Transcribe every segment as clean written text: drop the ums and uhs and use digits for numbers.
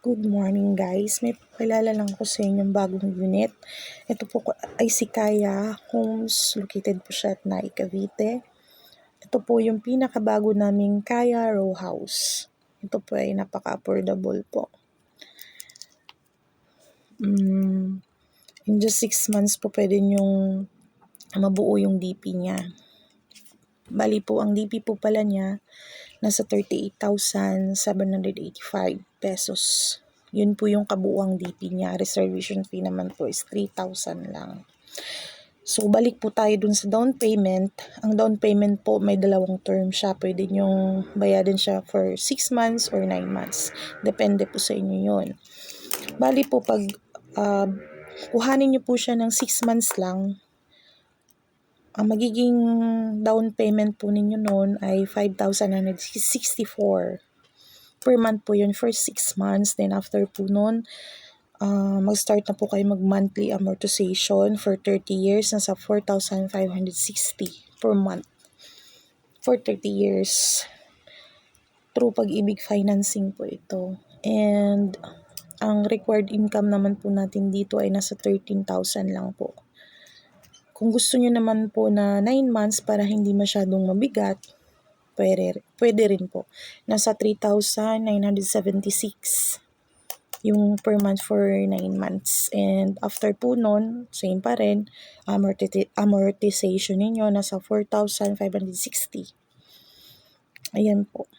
Good morning guys, may pakilala lang ko sa inyong bagong unit. Ito po ay si Kaya Homes, located po siya at Nai, Cavite. Ito po yung pinakabago naming Kaya Row House. Ito po ay napaka-affordable po. In just 6 months po pwede nyong mabuo yung DP niya. Bali po, ang DP po pala niya nasa 38,785 pesos. Yun po yung kabuuang DP niya. Reservation fee naman po is 3,000 lang. So, balik po tayo dun sa down payment. Ang down payment po may dalawang term siya. Pwede nyong bayadan siya for 6 months or 9 months. Depende po sa inyo yun. Bali po pag kuhanin nyo po siya ng 6 months lang, ang magiging down payment po ninyo noon ay 5,964 per month po yun for 6 months. Then after po noon, mag-start na po kayo mag-monthly amortization for 30 years. Nasa 4,560 per month for 30 years. Through Pag-ibig financing po ito. And ang required income naman po natin dito ay nasa 13,000 lang po. Kung gusto nyo naman po na 9 months para hindi masyadong mabigat, pwede rin po. Nasa 3,976 yung per month for 9 months. And after po nun, same pa rin, amortization ninyo nasa 4,560. Ayan po.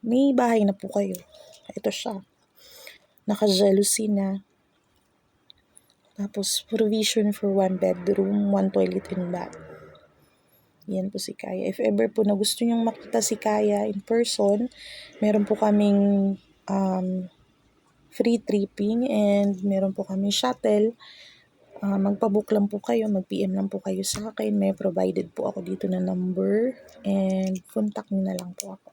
May bahay na po kayo. Ito siya. Naka-jealousy na. Tapos, provision for 1 bedroom, 1 toilet and bath. Yan po si Kaya. If ever po na gusto nyong makita si Kaya in person, meron po kaming free tripping and meron po kaming shuttle. Magpabook lang po kayo, mag-PM lang po kayo sa akin. May provided po ako dito na number and contact nyo na lang po ako.